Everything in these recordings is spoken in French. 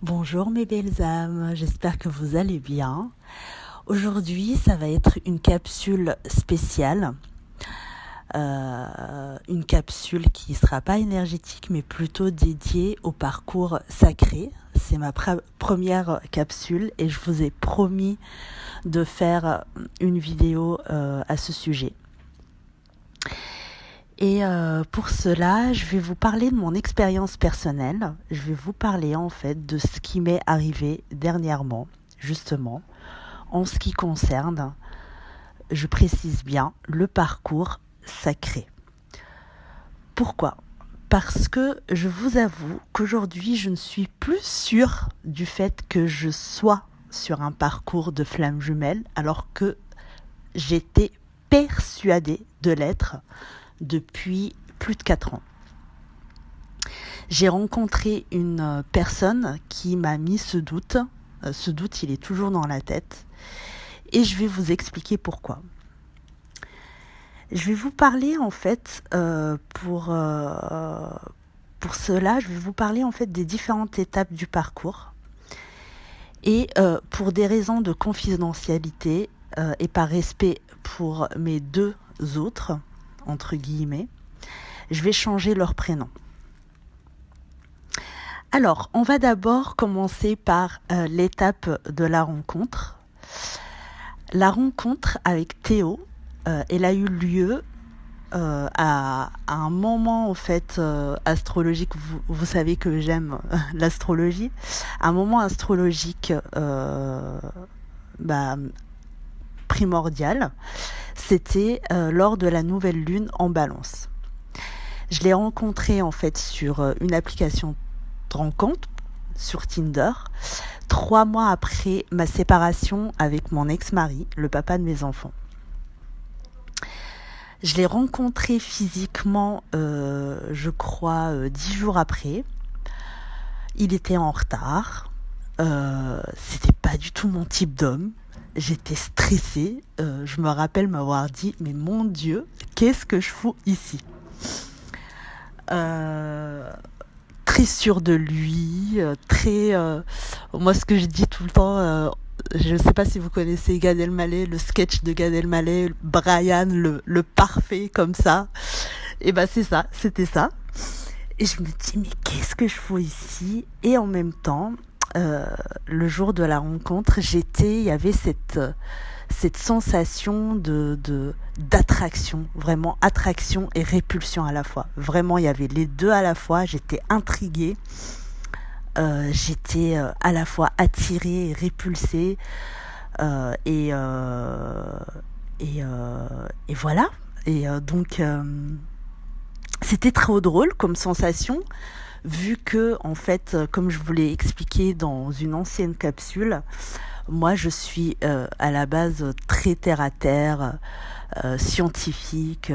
Bonjour mes belles âmes, j'espère que vous allez bien. Aujourd'hui, ça va être une capsule spéciale. Une capsule qui ne sera pas énergétique, mais plutôt dédiée au parcours sacré. C'est ma première capsule et je vous ai promis de faire une vidéo à ce sujet. Et pour cela, je vais vous parler de mon expérience personnelle. Je vais vous parler en fait de ce qui m'est arrivé dernièrement, justement, en ce qui concerne, je précise bien, le parcours sacré. Pourquoi ? Parce que je vous avoue qu'aujourd'hui, je ne suis plus sûre du fait que je sois sur un parcours de flamme jumelle, alors que j'étais persuadée de l'être depuis plus de 4 ans. J'ai rencontré une personne qui m'a mis ce doute. Ce doute, il est toujours dans la tête. Et je vais vous expliquer pourquoi. Je vais vous parler en fait, pour cela, je vais vous parler en fait des différentes étapes du parcours. Et pour des raisons de confidentialité et par respect pour mes deux autres, entre guillemets, je vais changer leur prénom. Alors, on va d'abord commencer par l'étape de la rencontre. La rencontre avec Théo, elle a eu lieu à un moment en fait astrologique. Vous savez que j'aime l'astrologie. Un moment astrologique primordial. C'était lors de la nouvelle lune en Balance. Je l'ai rencontré en fait sur une application de rencontre sur Tinder, 3 mois après ma séparation avec mon ex-mari, le papa de mes enfants. Je l'ai rencontré physiquement, je crois, 10 jours après. Il était en retard. C'était pas du tout mon type d'homme. J'étais stressée. Je me rappelle m'avoir dit, mais mon Dieu, qu'est-ce que je fous ici ? Très sûr de lui, moi ce que je dis tout le temps, je ne sais pas si vous connaissez Gad Elmaleh, le sketch de Gad Elmaleh, Brian, le parfait comme ça, et ben c'est ça, c'était ça. Et je me dis, mais qu'est-ce que je fous ici ? Et en même temps, le jour de la rencontre, il y avait cette sensation d'attraction, vraiment attraction et répulsion à la fois. Vraiment, il y avait les deux à la fois, j'étais intriguée, j'étais à la fois attirée et répulsée, et voilà. Et donc, c'était trop drôle comme sensation, vu que, en fait, comme je vous l'ai expliqué dans une ancienne capsule, moi, je suis à la base très terre-à-terre, scientifique.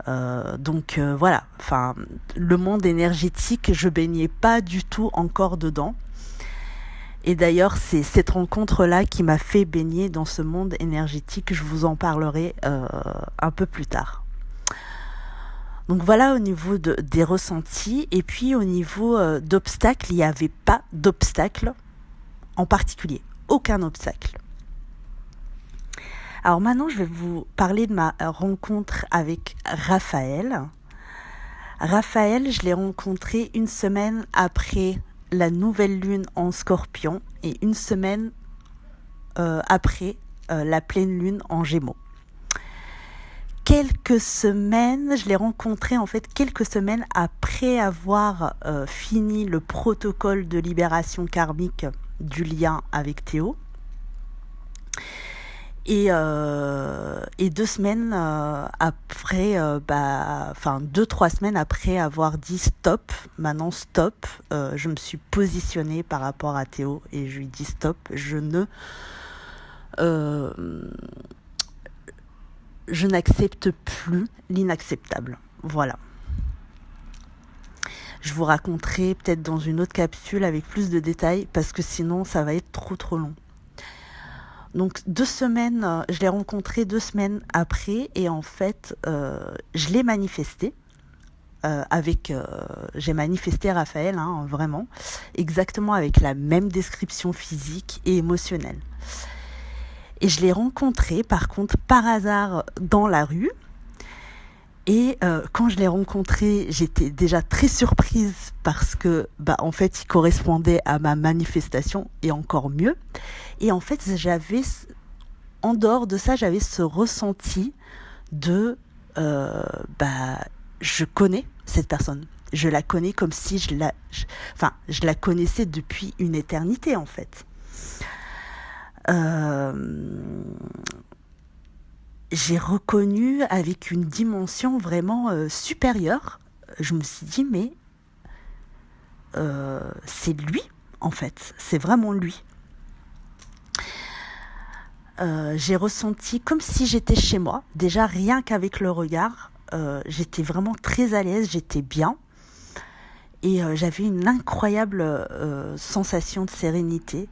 Donc voilà, enfin, le monde énergétique, je baignais pas du tout encore dedans. Et d'ailleurs, c'est cette rencontre-là qui m'a fait baigner dans ce monde énergétique. Je vous en parlerai un peu plus tard. Donc voilà au niveau des ressentis. Et puis au niveau d'obstacles, il n'y avait pas d'obstacle en particulier. Aucun obstacle. Alors maintenant, je vais vous parler de ma rencontre avec Raphaël. Raphaël, je l'ai rencontré 1 semaine après la nouvelle lune en Scorpion et 1 semaine après la pleine lune en Gémeaux. Je l'ai rencontré en fait quelques semaines après avoir fini le protocole de libération karmique du lien avec Théo. Et 2 semaines après, 2-3 semaines après avoir dit stop, maintenant stop, je me suis positionnée par rapport à Théo et je lui dis stop, je n'accepte plus l'inacceptable. Voilà. Je vous raconterai peut-être dans une autre capsule avec plus de détails parce que sinon ça va être trop long. Donc 2 semaines, je l'ai rencontré 2 semaines après et en fait, je l'ai manifesté j'ai manifesté Raphaël, hein, vraiment, exactement avec la même description physique et émotionnelle. Et je l'ai rencontré, par contre, par hasard dans la rue. Et quand je l'ai rencontré, j'étais déjà très surprise parce que, en fait, il correspondait à ma manifestation et encore mieux. Et en fait, en dehors de ça, j'avais ce ressenti de, je connais cette personne. Je la connais comme si je la connaissais depuis une éternité, en fait. J'ai reconnu avec une dimension vraiment supérieure. Je me suis dit, mais c'est lui, en fait. C'est vraiment lui. J'ai ressenti comme si j'étais chez moi. Déjà, rien qu'avec le regard, j'étais vraiment très à l'aise, j'étais bien. Et j'avais une incroyable sensation de sérénité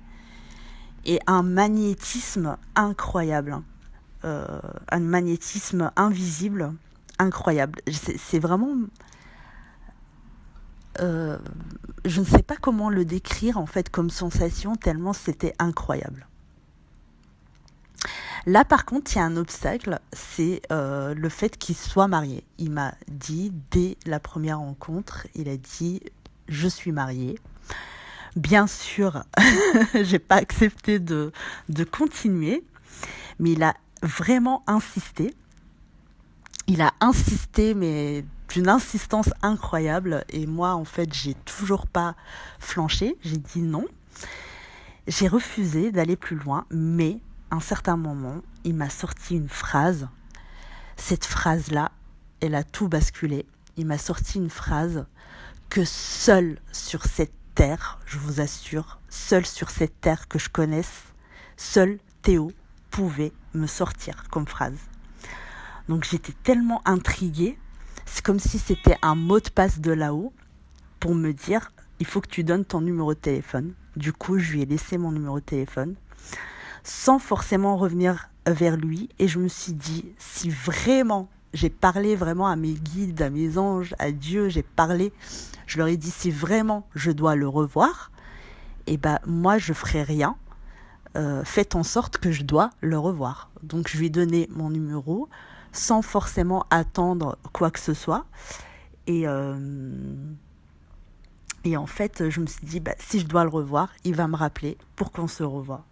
et un magnétisme incroyable. Un magnétisme invisible, incroyable. C'est vraiment... je ne sais pas comment le décrire en fait comme sensation, tellement c'était incroyable. Là par contre, il y a un obstacle, c'est le fait qu'il soit marié. Il m'a dit, dès la première rencontre, il a dit « je suis marié ». Bien sûr, j'ai pas accepté de continuer, mais il a vraiment insisté. Il a insisté, mais d'une insistance incroyable. Et moi, en fait, j'ai toujours pas flanché. J'ai dit non. J'ai refusé d'aller plus loin, mais à un certain moment, il m'a sorti une phrase. Cette phrase-là, elle a tout basculé. Il m'a sorti une phrase que seul sur cette terre, je vous assure, seul sur cette terre que je connaisse, seul Théo pouvait me sortir comme phrase. Donc j'étais tellement intriguée, c'est comme si c'était un mot de passe de là-haut pour me dire il faut que tu donnes ton numéro de téléphone. Du coup, je lui ai laissé mon numéro de téléphone sans forcément revenir vers lui et je me suis dit si vraiment j'ai parlé vraiment à mes guides, à mes anges, à Dieu, je leur ai dit si vraiment je dois le revoir, et moi je ferai rien. Faites en sorte que je dois le revoir. Donc je lui ai donné mon numéro sans forcément attendre quoi que ce soit. Et en fait, je me suis dit, si je dois le revoir, il va me rappeler pour qu'on se revoie.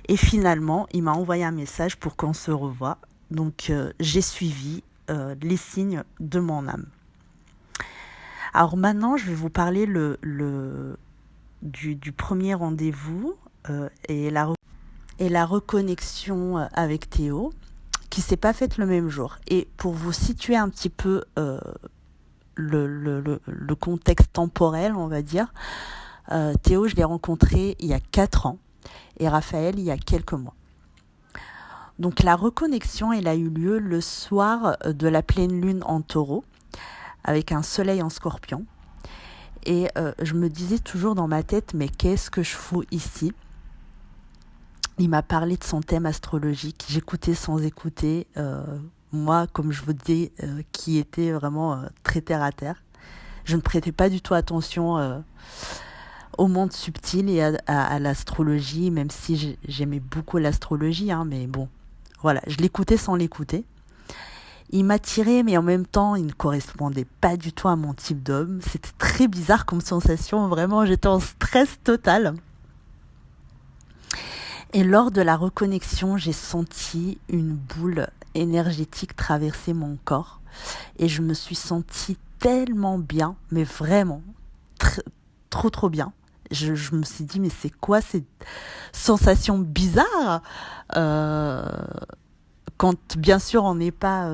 Et finalement, il m'a envoyé un message pour qu'on se revoie. Donc j'ai suivi les signes de mon âme. Alors maintenant, je vais vous parler du premier rendez-vous et la reconnexion avec Théo, qui s'est pas faite le même jour. Et pour vous situer un petit peu le contexte temporel, on va dire, Théo, je l'ai rencontré il y a 4 ans et Raphaël il y a quelques mois. Donc la reconnexion, elle a eu lieu le soir de la pleine lune en Taureau, avec un soleil en Scorpion. Et je me disais toujours dans ma tête, mais qu'est-ce que je fous ici ? Il m'a parlé de son thème astrologique. J'écoutais sans écouter. Moi, comme je vous dis, qui était vraiment très terre à terre. Je ne prêtais pas du tout attention au monde subtil et à l'astrologie, même si j'aimais beaucoup l'astrologie. Mais bon, voilà, je l'écoutais sans l'écouter. Il m'attirait, mais en même temps, il ne correspondait pas du tout à mon type d'homme. C'était très bizarre comme sensation. Vraiment, j'étais en stress total. Et lors de la reconnexion, j'ai senti une boule énergétique traverser mon corps. Et je me suis sentie tellement bien, mais vraiment, trop bien. Je me suis dit, mais c'est quoi cette sensation bizarre quand bien sûr on n'est pas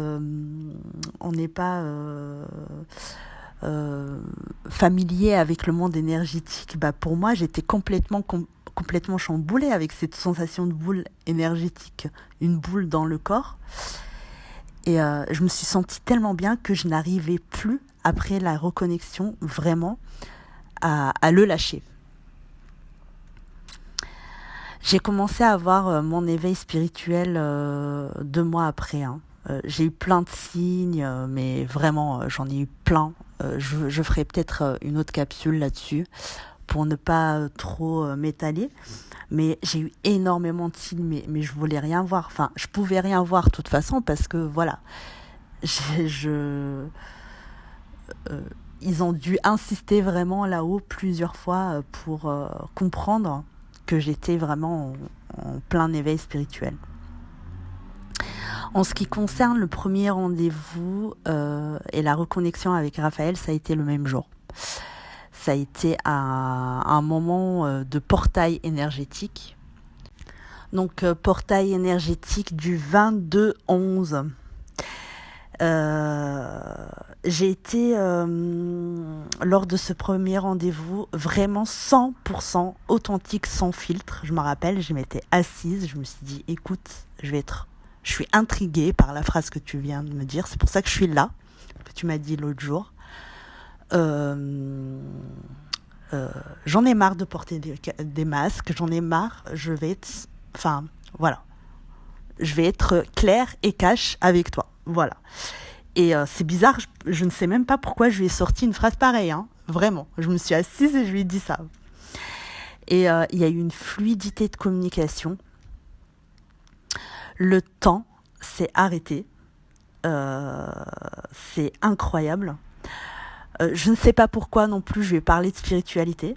familier avec le monde énergétique, pour moi j'étais complètement chamboulée avec cette sensation de boule énergétique, une boule dans le corps. Et je me suis sentie tellement bien que je n'arrivais plus, après la reconnexion, vraiment à le lâcher. J'ai commencé à avoir mon éveil spirituel 2 mois après. J'ai eu plein de signes, mais vraiment, j'en ai eu plein. Je ferai peut-être une autre capsule là-dessus pour ne pas trop m'étaler. Mais j'ai eu énormément de signes, mais je voulais rien voir. Enfin, je pouvais rien voir de toute façon parce que voilà, je, je- ils ont dû insister vraiment là-haut plusieurs fois pour comprendre que j'étais vraiment en plein éveil spirituel. En ce qui concerne le premier rendez-vous et la reconnexion avec Raphaël, ça a été le même jour. Ça a été un moment de portail énergétique. Donc, portail énergétique du 22-11. J'ai été, lors de ce premier rendez-vous, vraiment 100% authentique, sans filtre. Je me rappelle, je m'étais assise, je me suis dit, écoute, je suis intriguée par la phrase que tu viens de me dire, c'est pour ça que je suis là, que tu m'as dit l'autre jour. J'en ai marre de porter des masques, j'en ai marre, voilà, je vais être claire et cash avec toi, voilà. Et c'est bizarre, je ne sais même pas pourquoi je lui ai sorti une phrase pareille, hein, vraiment. Je me suis assise et je lui ai dit ça. Et il y a eu une fluidité de communication. Le temps s'est arrêté. C'est incroyable. Je ne sais pas pourquoi non plus je lui ai parlé de spiritualité.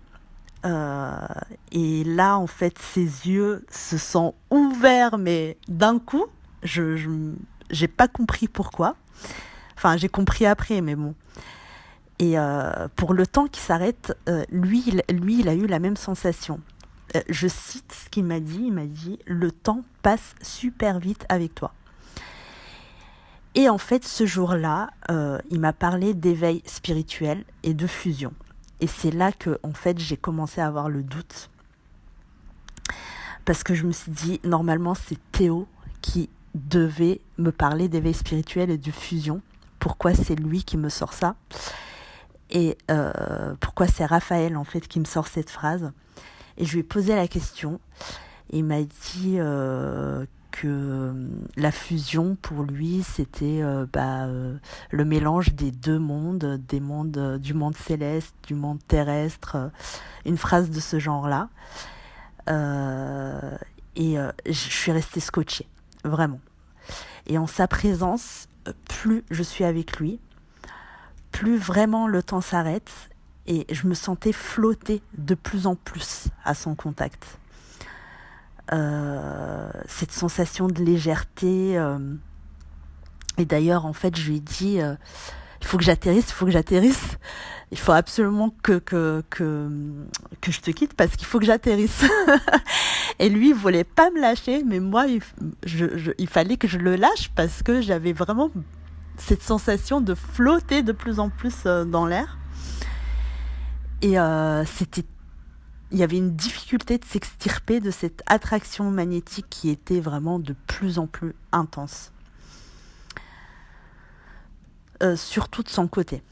Et là, en fait, ses yeux se sont ouverts, mais d'un coup, j'ai pas compris pourquoi. Enfin, j'ai compris après, mais bon. Et pour le temps qui s'arrête, lui, il a eu la même sensation. Je cite ce qu'il m'a dit. Il m'a dit « Le temps passe super vite avec toi ». Et en fait, ce jour-là, il m'a parlé d'éveil spirituel et de fusion. Et c'est là que, en fait, j'ai commencé à avoir le doute. Parce que je me suis dit, normalement, c'est Théo qui devait me parler d'éveil spirituel et de fusion. Pourquoi c'est lui qui me sort ça? Et pourquoi c'est Raphaël, en fait, qui me sort cette phrase? Et je lui ai posé la question. Et il m'a dit que la fusion, pour lui, c'était le mélange des deux mondes, du monde céleste, du monde terrestre, une phrase de ce genre-là. Je suis restée scotchée, vraiment. Et en sa présence, plus je suis avec lui, plus vraiment le temps s'arrête et je me sentais flotter de plus en plus à son contact. Cette sensation de légèreté. Et d'ailleurs, en fait, je lui ai dit, il faut que j'atterrisse. Il faut absolument que je te quitte parce qu'il faut que j'atterrisse. Et lui, il voulait pas me lâcher, mais moi, il fallait que je le lâche parce que j'avais vraiment cette sensation de flotter de plus en plus dans l'air. Et il y avait une difficulté de s'extirper de cette attraction magnétique qui était vraiment de plus en plus intense. Surtout de son côté.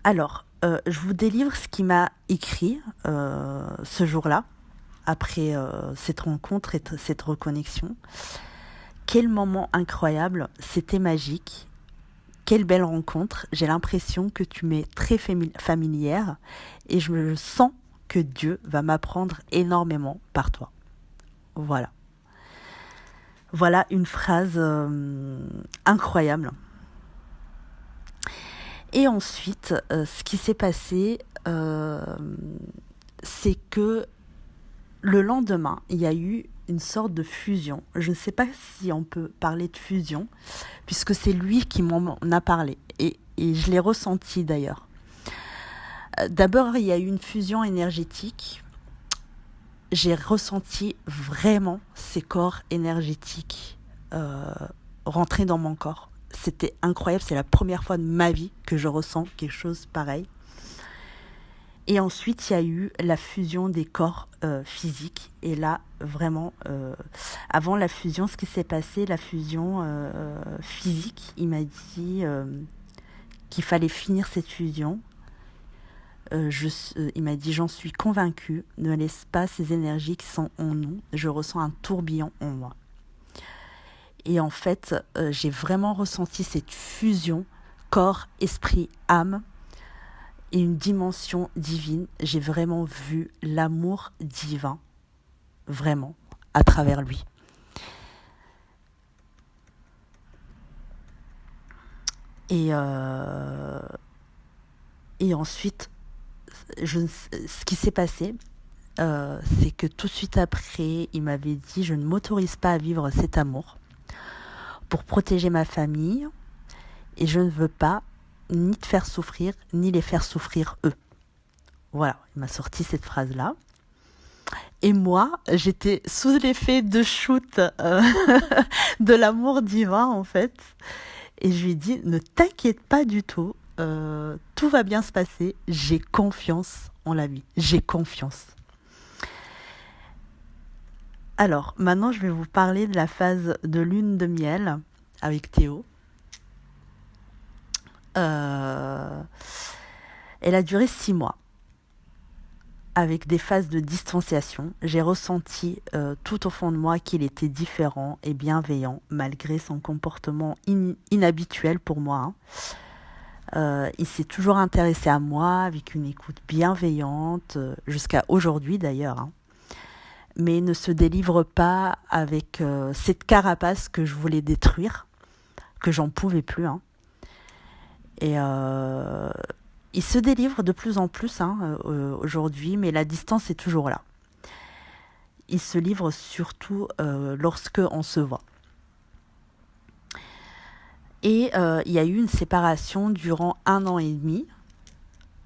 Alors, je vous délivre ce qu'il m'a écrit ce jour-là, après cette rencontre et cette reconnexion. Quel moment incroyable, c'était magique. Quelle belle rencontre, j'ai l'impression que tu m'es très familière et je me sens que Dieu va m'apprendre énormément par toi. Voilà. Voilà une phrase incroyable. Et ensuite, ce qui s'est passé, c'est que le lendemain, il y a eu une sorte de fusion. Je ne sais pas si on peut parler de fusion, puisque c'est lui qui m'en a parlé. Et je l'ai ressenti d'ailleurs. D'abord, il y a eu une fusion énergétique. J'ai ressenti vraiment ces corps énergétiques rentrer dans mon corps. C'était incroyable, c'est la première fois de ma vie que je ressens quelque chose pareil. Et ensuite, il y a eu la fusion des corps physiques. Et là, vraiment, avant la fusion, ce qui s'est passé, la fusion physique, il m'a dit qu'il fallait finir cette fusion. Il m'a dit, j'en suis convaincue, ne laisse pas ces énergies qui sont en nous. Je ressens un tourbillon en moi. Et en fait, j'ai vraiment ressenti cette fusion corps, esprit, âme et une dimension divine. J'ai vraiment vu l'amour divin, vraiment, à travers lui. Et, euh, et ensuite, ce qui s'est passé, c'est que tout de suite après, il m'avait dit, je ne m'autorise pas à vivre cet amour pour protéger ma famille et je ne veux pas ni te faire souffrir, ni les faire souffrir eux. Voilà, il m'a sorti cette phrase-là. Et moi, j'étais sous l'effet de shoot de l'amour divin, en fait. Et je lui ai dit, ne t'inquiète pas du tout, tout va bien se passer, j'ai confiance en la vie, j'ai confiance. Alors, maintenant, je vais vous parler de la phase de lune de miel avec Théo. Elle a duré 6 mois. Avec des phases de distanciation, j'ai ressenti tout au fond de moi qu'il était différent et bienveillant, malgré son comportement inhabituel pour moi. Il s'est toujours intéressé à moi avec une écoute bienveillante, jusqu'à aujourd'hui d'ailleurs. Mais ne se délivre pas avec cette carapace que je voulais détruire, que j'en pouvais plus. Et il se délivre de plus en plus aujourd'hui, mais la distance est toujours là. Il se livre surtout lorsque on se voit. Et il y a eu une séparation durant 1 an et demi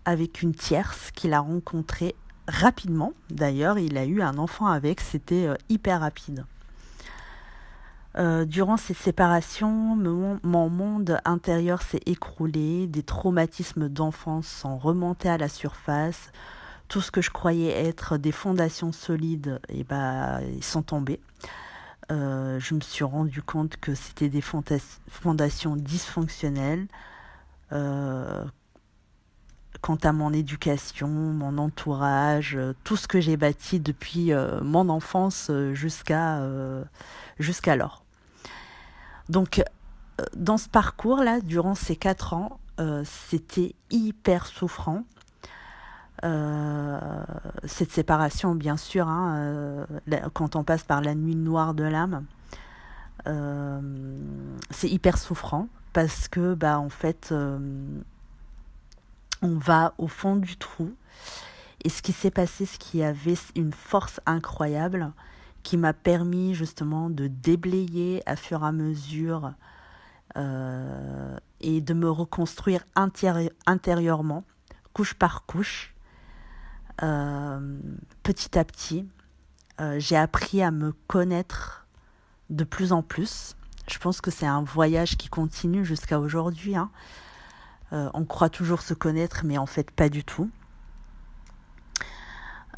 avec une tierce qu'il a rencontrée rapidement. D'ailleurs, il a eu un enfant avec, c'était hyper rapide. Durant cette séparation, mon monde intérieur s'est écroulé, des traumatismes d'enfance sont remontés à la surface, tout ce que je croyais être des fondations solides, ils sont tombés. Je me suis rendu compte que c'était des fondations dysfonctionnelles. Quant à mon éducation, mon entourage, tout ce que j'ai bâti depuis mon enfance jusqu'alors. Donc, dans ce parcours-là, durant ces 4 ans, c'était hyper souffrant. Cette séparation, bien sûr, quand on passe par la nuit noire de l'âme, c'est hyper souffrant parce que, en fait, on va au fond du trou. Et ce qui s'est passé, c'est qu'il y avait une force incroyable qui m'a permis justement de déblayer à fur et à mesure et de me reconstruire intérieurement, couche par couche, petit à petit. J'ai appris à me connaître de plus en plus. Je pense que c'est un voyage qui continue jusqu'à aujourd'hui. On croit toujours se connaître, mais en fait pas du tout.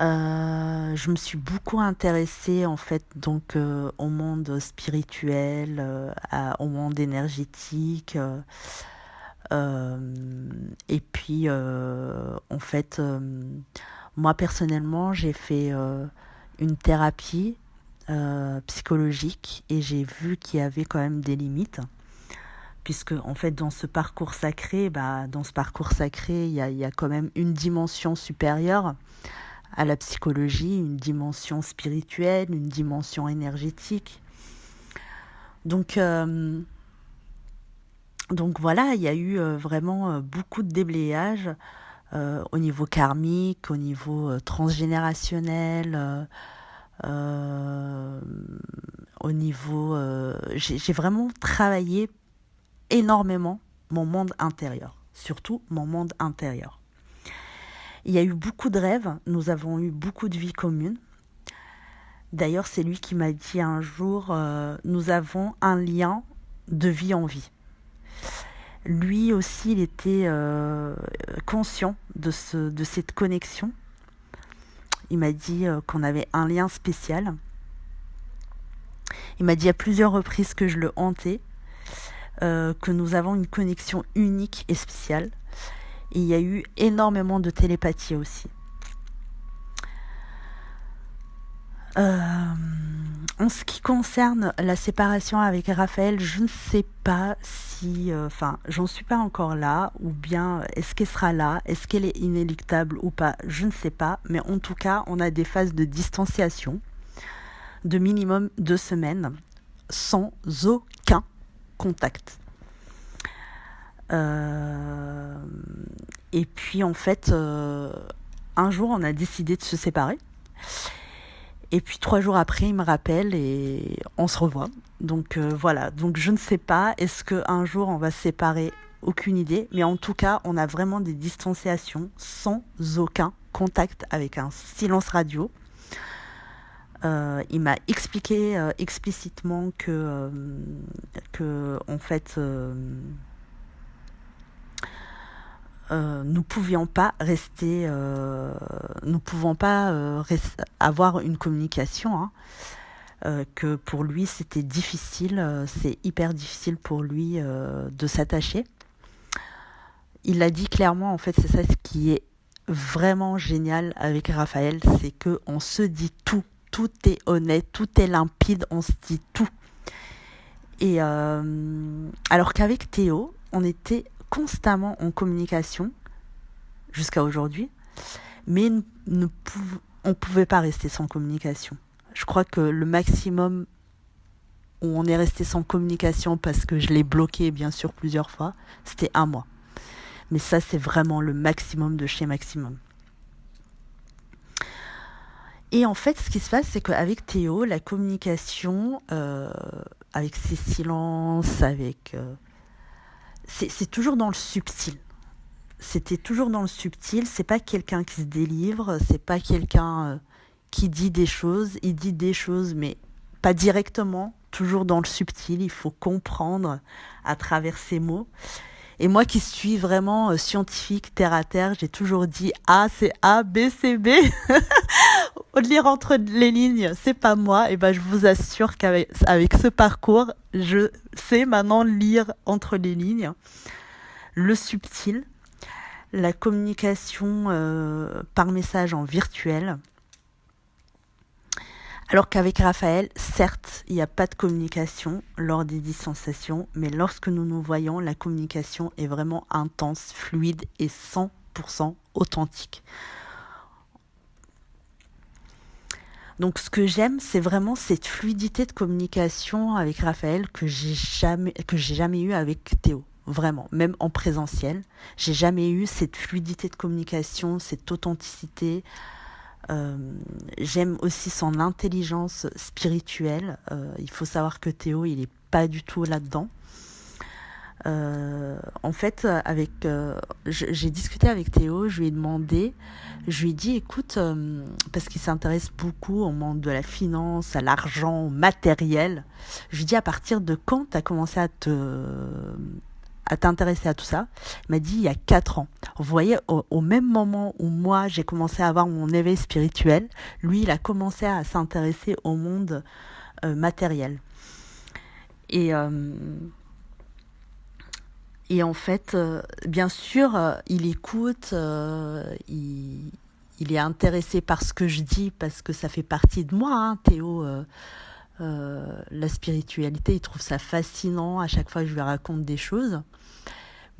Je me suis beaucoup intéressée en fait donc au monde spirituel, au monde énergétique, et puis en fait moi personnellement j'ai fait une thérapie psychologique et j'ai vu qu'il y avait quand même des limites. Puisque en fait dans ce parcours sacré, il y a quand même une dimension supérieure à la psychologie, une dimension spirituelle, une dimension énergétique. Donc voilà, il y a eu vraiment beaucoup de déblayage au niveau karmique, au niveau transgénérationnel, au niveau... j'ai vraiment travaillé énormément mon monde intérieur, surtout mon monde intérieur. Il y a eu beaucoup de rêves, nous avons eu beaucoup de vies communes. D'ailleurs, c'est lui qui m'a dit un jour, nous avons un lien de vie en vie. Lui aussi, il était conscient de cette connexion. Il m'a dit qu'on avait un lien spécial. Il m'a dit à plusieurs reprises que je le hantais, que nous avons une connexion unique et spéciale. Et il y a eu énormément de télépathie aussi. En ce qui concerne la séparation avec Raphaël, je ne sais pas si, j'en suis pas encore là, ou bien est-ce qu'elle sera là, est-ce qu'elle est inéluctable ou pas, je ne sais pas, mais en tout cas, on a des phases de distanciation de minimum 2 semaines, sans aucun contact. Et puis en fait, un jour, on a décidé de se séparer. Et puis 3 jours après, il me rappelle et on se revoit. Donc voilà, donc je ne sais pas, est-ce qu'un jour on va se séparer? Aucune idée, mais en tout cas, on a vraiment des distanciations sans aucun contact, avec un silence radio. Il m'a expliqué explicitement que en fait, nous pouvions pas rester, nous pouvons pas avoir une communication, hein. Que pour lui c'était difficile, c'est hyper difficile pour lui de s'attacher. Il l'a dit clairement, en fait, c'est ça ce qui est vraiment génial avec Raphaël, c'est que on se dit tout est honnête, tout est limpide, on se dit tout. Et alors qu'avec Théo, on était constamment en communication jusqu'à aujourd'hui, mais on pouvait pas rester sans communication. Je crois que le maximum où on est resté sans communication, parce que je l'ai bloqué bien sûr plusieurs fois, c'était 1 mois. Mais ça, c'est vraiment le maximum de chez maximum. Et en fait, ce qui se passe, c'est qu'avec Théo, la communication, avec ses silences, c'est toujours dans le subtil. C'était toujours dans le subtil. C'est pas quelqu'un qui se délivre, c'est pas quelqu'un qui dit des choses. Il dit des choses, mais pas directement, toujours dans le subtil. Il faut comprendre à travers ses mots. Et moi qui suis vraiment scientifique, terre à terre, j'ai toujours dit A, c'est A, B, c'est B. Lire entre les lignes, c'est pas moi. Et ben, je vous assure qu'avec ce parcours, je sais maintenant lire entre les lignes. Le subtil, la communication par message en virtuel. Alors qu'avec Raphaël, certes, il n'y a pas de communication lors des distanciations, mais lorsque nous nous voyons, la communication est vraiment intense, fluide et 100% authentique. Donc ce que j'aime, c'est vraiment cette fluidité de communication avec Raphaël que j'ai jamais eu avec Théo. Vraiment, même en présentiel, j'ai jamais eu cette fluidité de communication, cette authenticité. J'aime aussi son intelligence spirituelle. Il faut savoir que Théo, il est pas du tout là-dedans. En fait, j'ai discuté avec Théo, je lui ai demandé, je lui ai dit, écoute, parce qu'il s'intéresse beaucoup au monde de la finance, à l'argent, au matériel, je lui ai dit, à partir de quand tu as commencé à t'intéresser à tout ça? Il m'a dit, il y a 4 ans. Vous voyez, au même moment où moi, j'ai commencé à avoir mon éveil spirituel, lui, il a commencé à s'intéresser au monde matériel. Et en fait, bien sûr, il écoute, il est intéressé par ce que je dis, parce que ça fait partie de moi, hein, Théo. La spiritualité, il trouve ça fascinant à chaque fois que je lui raconte des choses.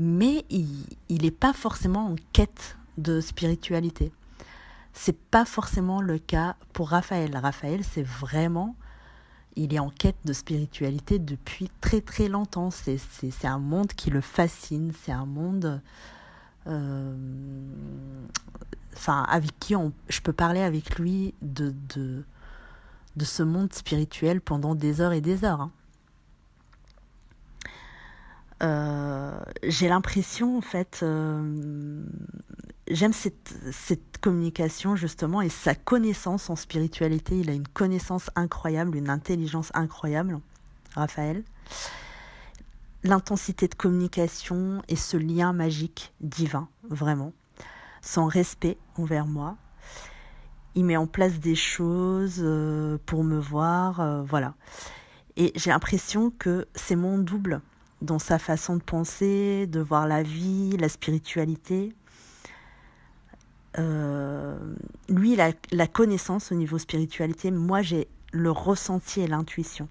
Mais il n'est pas forcément en quête de spiritualité. C'est pas forcément le cas pour Raphaël. Raphaël, c'est vraiment... Il est en quête de spiritualité depuis très très longtemps. C'est un monde qui le fascine. C'est un monde avec qui je peux parler avec lui de ce monde spirituel pendant des heures et des heures. Hein. J'ai l'impression, en fait, j'aime cette communication justement et sa connaissance en spiritualité. Il a une connaissance incroyable, une intelligence incroyable, Raphaël. L'intensité de communication et ce lien magique divin, vraiment. Son respect envers moi. Il met en place des choses pour me voir, voilà. Et j'ai l'impression que c'est mon double dans sa façon de penser, de voir la vie, la spiritualité. Lui, il a la connaissance au niveau spiritualité. Moi, j'ai le ressenti et l'intuition.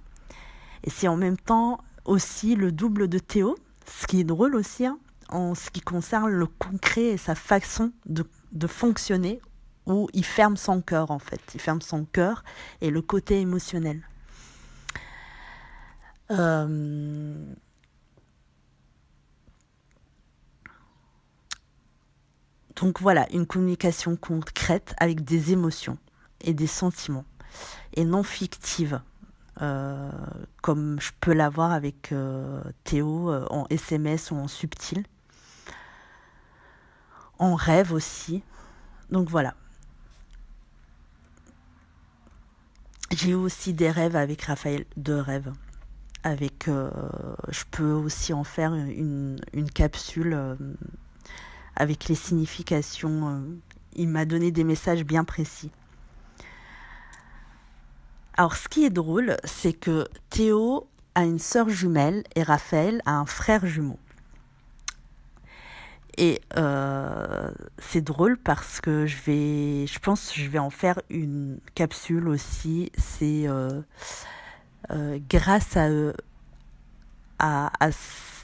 Et c'est en même temps aussi le double de Théo, ce qui est drôle aussi, hein, en ce qui concerne le concret et sa façon de fonctionner, où il ferme son cœur en fait. Il ferme son cœur et le côté émotionnel. Donc voilà, une communication concrète avec des émotions et des sentiments, et non fictive, comme je peux l'avoir avec Théo en SMS ou en subtil, en rêve aussi. Donc voilà. J'ai eu aussi des rêves avec Raphaël, 2 rêves. Avec, je peux aussi en faire une capsule avec les significations. Il m'a donné des messages bien précis. Alors, ce qui est drôle, c'est que Théo a une sœur jumelle et Raphaël a un frère jumeau. Et c'est drôle parce que je pense que je vais en faire une capsule aussi. C'est grâce à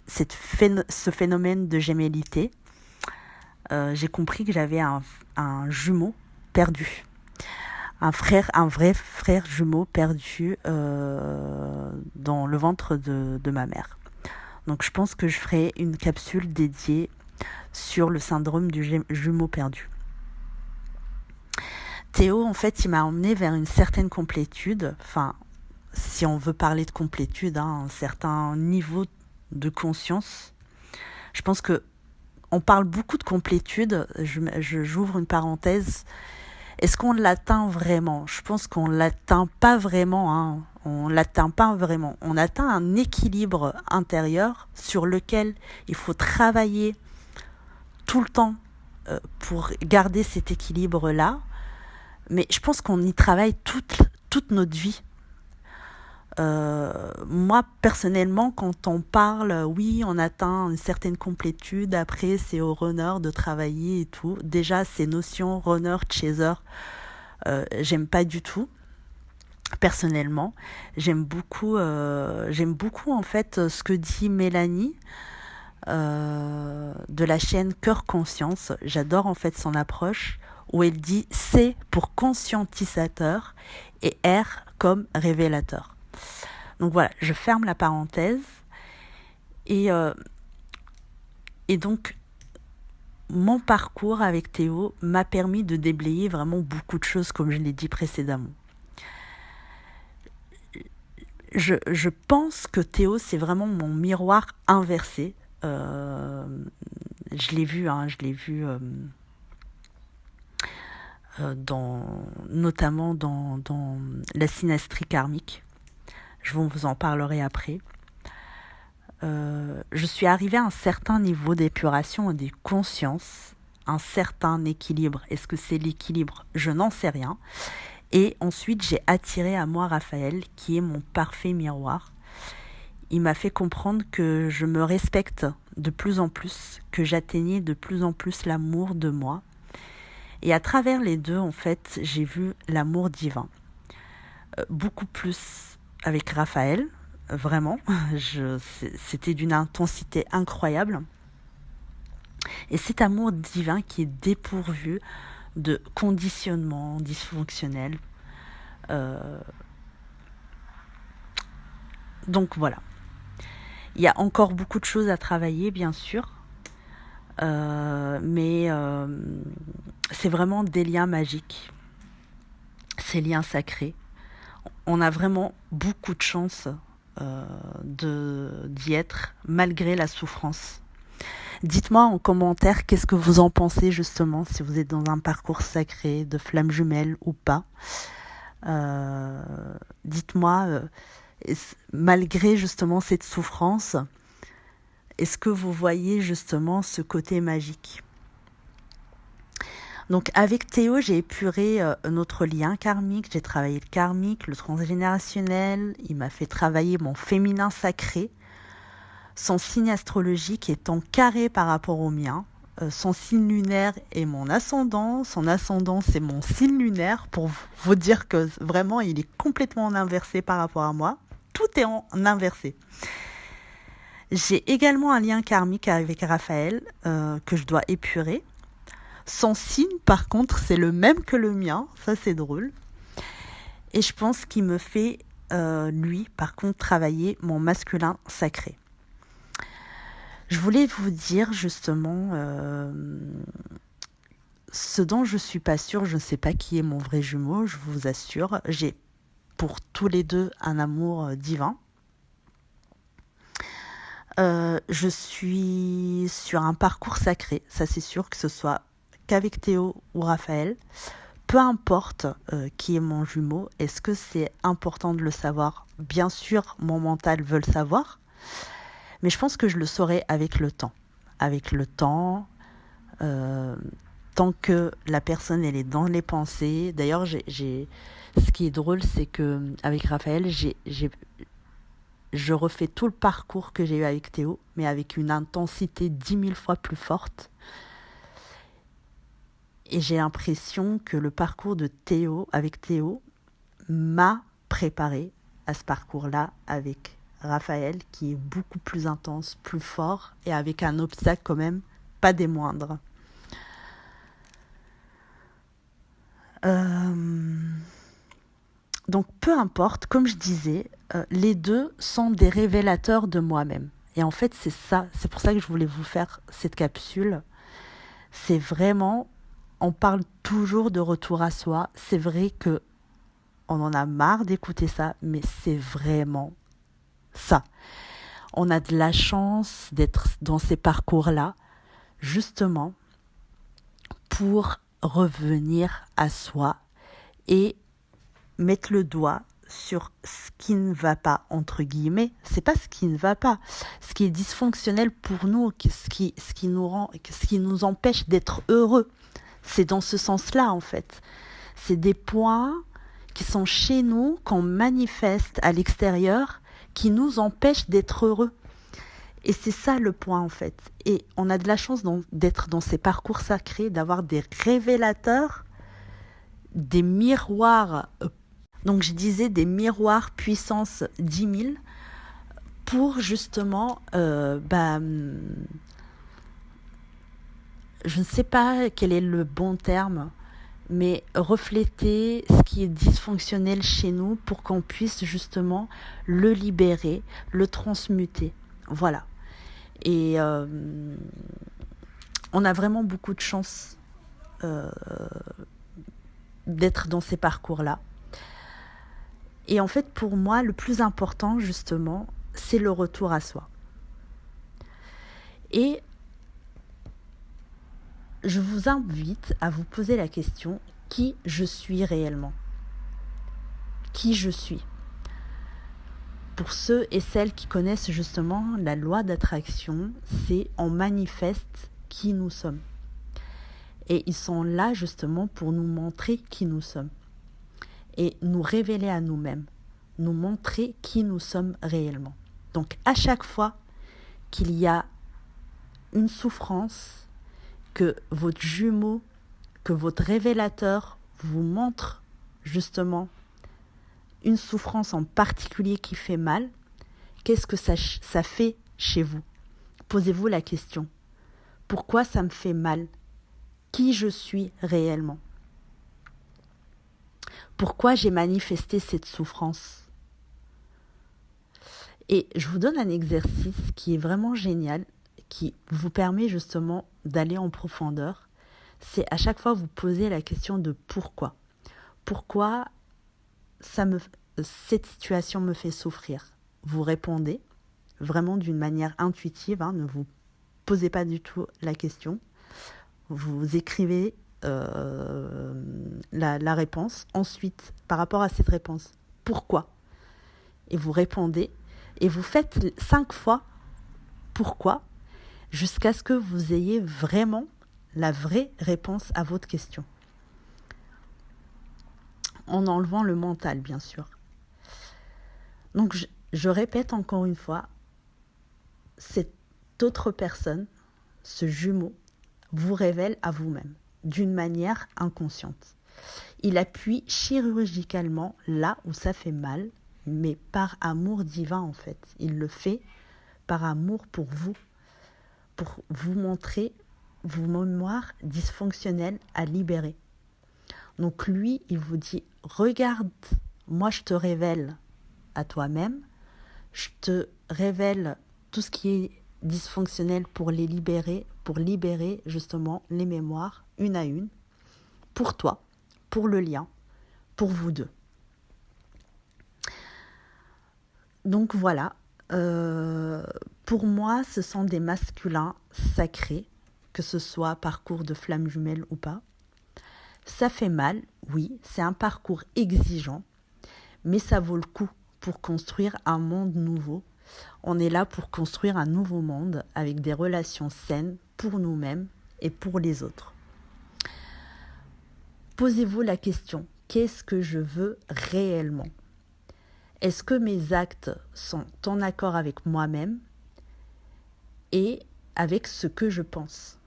ce phénomène de gémellité, j'ai compris que j'avais un jumeau perdu. Un vrai frère jumeau perdu dans le ventre de ma mère. Donc je pense que je ferai une capsule dédiée sur le syndrome du jumeau perdu. Théo, en fait, il m'a emmené vers une certaine complétude, enfin, si on veut parler de complétude, hein, un certain niveau de conscience. Je pense que on parle beaucoup de complétude, j'ouvre une parenthèse. Est-ce qu'on l'atteint vraiment ? Je pense qu'on ne l'atteint pas vraiment. Hein. On l'atteint pas vraiment. On atteint un équilibre intérieur sur lequel il faut travailler tout le temps pour garder cet équilibre-là. Mais je pense qu'on y travaille toute notre vie. Moi, personnellement, quand on parle, oui, on atteint une certaine complétude, après, c'est au runner de travailler et tout. Déjà, ces notions runner, chaser, j'aime pas du tout. Personnellement, j'aime beaucoup en fait ce que dit Mélanie de la chaîne Cœur Conscience. J'adore en fait son approche où elle dit C pour conscientisateur et R comme révélateur. Donc voilà, je ferme la parenthèse et donc mon parcours avec Théo m'a permis de déblayer vraiment beaucoup de choses comme je l'ai dit précédemment. Je pense que Théo, c'est vraiment mon miroir inversé. Je l'ai vu notamment dans la synastrie karmique. Je vous en parlerai après. Je suis arrivée à un certain niveau d'épuration et de conscience, un certain équilibre. Est-ce que c'est l'équilibre ? Je n'en sais rien. Et ensuite, j'ai attiré à moi Raphaël, qui est mon parfait miroir. Il m'a fait comprendre que je me respecte de plus en plus, que j'atteignais de plus en plus l'amour de moi. Et à travers les deux, en fait, j'ai vu l'amour divin. Beaucoup plus avec Raphaël, vraiment. C'était d'une intensité incroyable. Et cet amour divin qui est dépourvu de conditionnement dysfonctionnel. Donc voilà. Il y a encore beaucoup de choses à travailler, bien sûr. Mais c'est vraiment des liens magiques. Ces liens sacrés. On a vraiment beaucoup de chance d'y être, malgré la souffrance. Dites-moi en commentaire qu'est-ce que vous en pensez justement, si vous êtes dans un parcours sacré de flamme jumelle ou pas. Dites-moi, malgré justement cette souffrance, est-ce que vous voyez justement ce côté magique ? Donc avec Théo, j'ai épuré notre lien karmique, j'ai travaillé le karmique, le transgénérationnel, il m'a fait travailler mon féminin sacré, son signe astrologique étant carré par rapport au mien. son signe lunaire est mon ascendant, son ascendant c'est mon signe lunaire, pour vous dire que vraiment il est complètement en inversé par rapport à moi. Tout est en inversé. J'ai également un lien karmique avec Raphaël que je dois épurer. Son signe, par contre, c'est le même que le mien. Ça, c'est drôle. Et je pense qu'il me fait, lui, par contre, travailler mon masculin sacré. Je voulais vous dire, justement, ce dont je ne suis pas sûre. Je ne sais pas qui est mon vrai jumeau, je vous assure. J'ai pour tous les deux un amour divin. Je suis sur un parcours sacré, ça c'est sûr, que ce soit qu'avec Théo ou Raphaël. Peu importe qui est mon jumeau, est-ce que c'est important de le savoir? Bien sûr, mon mental veut le savoir, mais je pense que je le saurai avec le temps. Avec le temps, tant que la personne elle est dans les pensées. D'ailleurs, ce qui est drôle, c'est que avec Raphaël, je refais tout le parcours que j'ai eu avec Théo, mais avec une intensité 10 000 fois plus forte. Et j'ai l'impression que le parcours de Théo, avec Théo, m'a préparé à ce parcours-là avec Raphaël, qui est beaucoup plus intense, plus fort, et avec un obstacle quand même pas des moindres. Donc peu importe, comme je disais, les deux sont des révélateurs de moi-même. Et en fait, c'est ça, c'est pour ça que je voulais vous faire cette capsule. C'est vraiment, on parle toujours de retour à soi. C'est vrai que on en a marre d'écouter ça, mais c'est vraiment ça. On a de la chance d'être dans ces parcours-là, justement, pour revenir à soi et mettre le doigt sur ce qui ne va pas, entre guillemets. C'est pas ce qui ne va pas, ce qui est dysfonctionnel pour nous, ce qui nous empêche d'être heureux. C'est dans ce sens-là, en fait. C'est des points qui sont chez nous, qu'on manifeste à l'extérieur, qui nous empêchent d'être heureux. Et c'est ça le point, en fait. Et on a de la chance d'être dans ces parcours sacrés, d'avoir des révélateurs, des miroirs. Donc je disais des miroirs puissance 10 000 pour justement, je ne sais pas quel est le bon terme, mais refléter ce qui est dysfonctionnel chez nous pour qu'on puisse justement le libérer, le transmuter. Voilà. Et on a vraiment beaucoup de chance d'être dans ces parcours-là. Et en fait, pour moi, le plus important, justement, c'est le retour à soi. Et je vous invite à vous poser la question, qui je suis réellement? Qui je suis? Pour ceux et celles qui connaissent justement la loi d'attraction, c'est on manifeste qui nous sommes. Et ils sont là justement pour nous montrer qui nous sommes. Et nous révéler à nous-mêmes, nous montrer qui nous sommes réellement. Donc à chaque fois qu'il y a une souffrance, que votre jumeau, que votre révélateur vous montre justement une souffrance en particulier qui fait mal, qu'est-ce que ça fait chez vous? Posez-vous la question. Pourquoi ça me fait mal? Qui je suis réellement? Pourquoi j'ai manifesté cette souffrance? Et je vous donne un exercice qui est vraiment génial, qui vous permet justement d'aller en profondeur. C'est à chaque fois vous poser la question de pourquoi. Pourquoi cette situation me fait souffrir? Vous répondez vraiment d'une manière intuitive, ne vous posez pas du tout la question. Vous écrivez la réponse. Ensuite, par rapport à cette réponse, pourquoi? Et vous répondez et vous faites 5 fois pourquoi jusqu'à ce que vous ayez vraiment la vraie réponse à votre question. En enlevant le mental, bien sûr. Donc, je répète encore une fois, cette autre personne, ce jumeau, vous révèle à vous-même, d'une manière inconsciente. Il appuie chirurgicalement là où ça fait mal, mais par amour divin en fait. Il le fait par amour pour vous montrer vos mémoires dysfonctionnelles à libérer. Donc lui, il vous dit, regarde, moi je te révèle à toi-même, je te révèle tout ce qui est dysfonctionnel pour libérer justement les mémoires une à une, pour toi, pour le lien, pour vous deux. Donc voilà, pour moi, ce sont des masculins sacrés, que ce soit parcours de flamme jumelle ou pas. Ça fait mal, oui, c'est un parcours exigeant, mais ça vaut le coup pour construire un monde nouveau. On est là pour construire un nouveau monde avec des relations saines pour nous-mêmes et pour les autres. Posez-vous la question, qu'est-ce que je veux réellement ? Est-ce que mes actes sont en accord avec moi-même et avec ce que je pense ?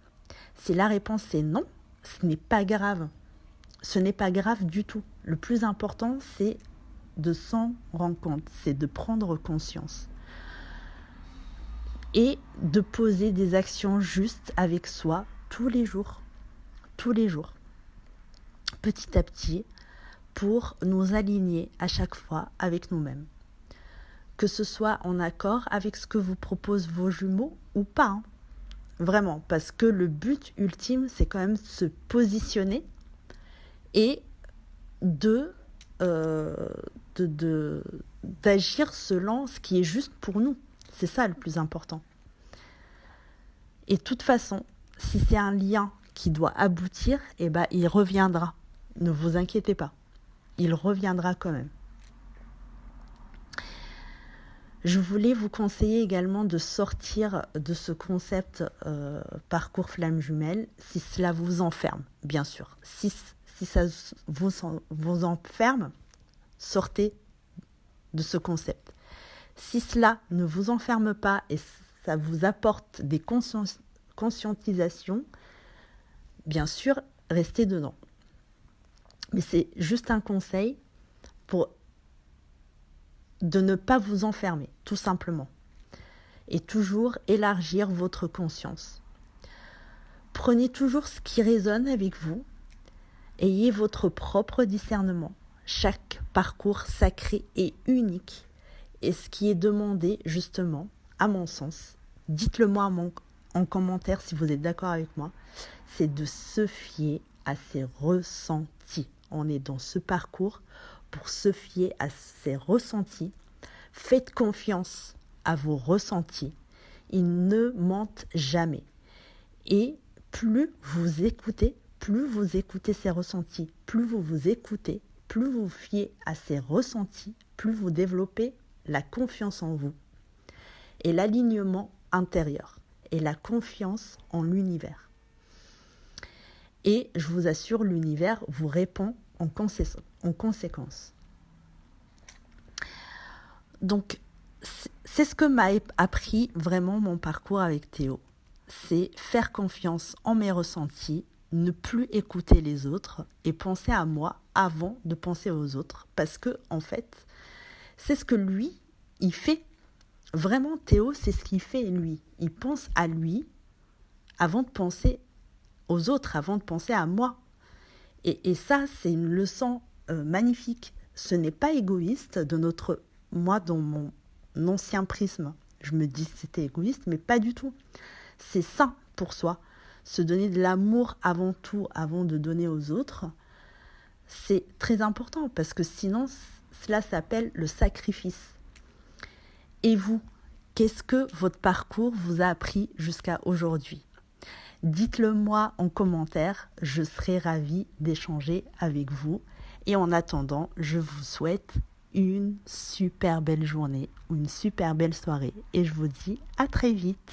Si la réponse est non, ce n'est pas grave. Ce n'est pas grave du tout. Le plus important, c'est de s'en rendre compte, c'est de prendre conscience et de poser des actions justes avec soi tous les jours, petit à petit, pour nous aligner à chaque fois avec nous-mêmes. Que ce soit en accord avec ce que vous proposent vos jumeaux ou pas. Hein. Vraiment, parce que le but ultime, c'est quand même de se positionner et d'agir selon ce qui est juste pour nous. C'est ça le plus important. Et de toute façon, si c'est un lien qui doit aboutir, il reviendra. Ne vous inquiétez pas. Il reviendra quand même. Je voulais vous conseiller également de sortir de ce concept parcours flamme jumelle, si cela vous enferme, bien sûr. Si ça vous enferme, sortez de ce concept. Si cela ne vous enferme pas et ça vous apporte des conscientisations, bien sûr, restez dedans. Mais c'est juste un conseil de ne pas vous enfermer, tout simplement. Et toujours élargir votre conscience. Prenez toujours ce qui résonne avec vous. Ayez votre propre discernement. Chaque parcours sacré est unique. Et ce qui est demandé, justement, à mon sens, dites-le moi en commentaire si vous êtes d'accord avec moi, c'est de se fier à ses ressentis. On est dans ce parcours pour se fier à ses ressentis. Faites confiance à vos ressentis. Ils ne mentent jamais. Et plus vous écoutez ces ressentis, plus vous vous écoutez, plus vous fiez à ces ressentis, plus vous développez la confiance en vous et l'alignement intérieur et la confiance en l'univers. Et je vous assure, l'univers vous répond en conséquence. Donc, c'est ce que m'a appris vraiment mon parcours avec Théo. C'est faire confiance en mes ressentis, ne plus écouter les autres et penser à moi avant de penser aux autres. Parce que, en fait, c'est ce que lui, il fait. Vraiment, Théo, c'est ce qu'il fait, lui. Il pense à lui avant de penser aux autres, avant de penser à moi. Et ça, c'est une leçon magnifique. Ce n'est pas égoïste moi, dans mon ancien prisme. Je me dis que c'était égoïste, mais pas du tout. C'est sain pour soi. Se donner de l'amour avant tout, avant de donner aux autres, c'est très important parce que sinon, cela s'appelle le sacrifice. Et vous, qu'est-ce que votre parcours vous a appris jusqu'à aujourd'hui ? Dites-le moi en commentaire, je serai ravie d'échanger avec vous. Et en attendant, je vous souhaite une super belle journée ou une super belle soirée. Et je vous dis à très vite.